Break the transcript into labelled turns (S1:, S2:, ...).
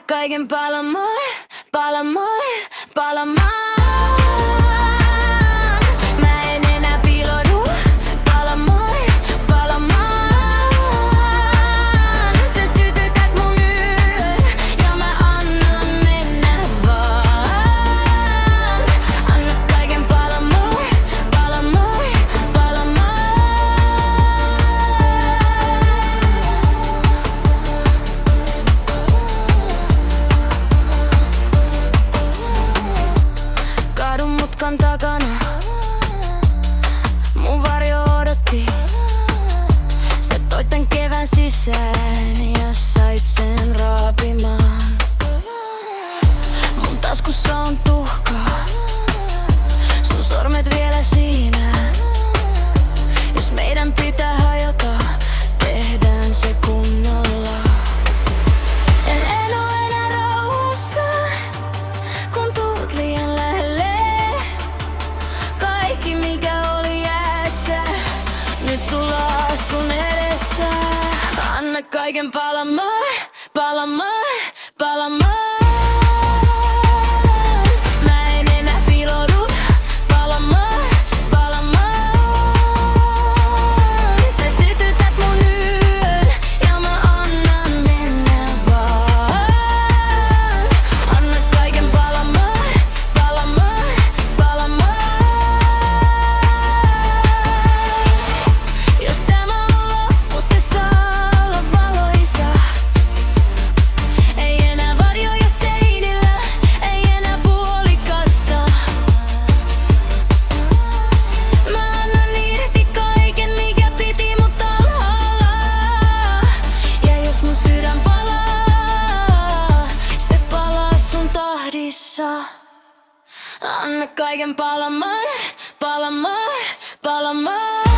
S1: kaiken palamaan, palamaan, palamaan. Mä en enää piiloudu, palamaan, palamaan. Sä sytytät mun yön ja mä annan mennä vaan. Anna kaiken palamaan, palamaan, palamaan. Kadun mutkan takana mun varjo odotti. Sä toit tän kevään sisään ja sait sen raapimaan. Mun taskussa on tuhkaa, sun sormet vielä siinä. Jos meidän pitää hajota, tehdään se kunnolla. En oo enää rauhassa, kun tuut liian lähelle. Kaikki mikä oli jäässä, nyt sulaa sun edessä. Anna kaiken palamaan, palamaan, palamaan. Mä en enää piiloudu, palamaan, palamaan. Sä sytytät mun yön ja mä annan mennä vaan. Anna kaiken palamaan, palamaan, palamaan. Jos tämä on loppu, se saa olla valoisa. Ei enää varjoja seinillä, ei enää puolikasta. Mä annan irti kaiken mikä piti mut alhaalla. Ja jos mun sydän palaa, se palaa sun tahdissa. Anna kaiken palamaan, palamaan, palamaan.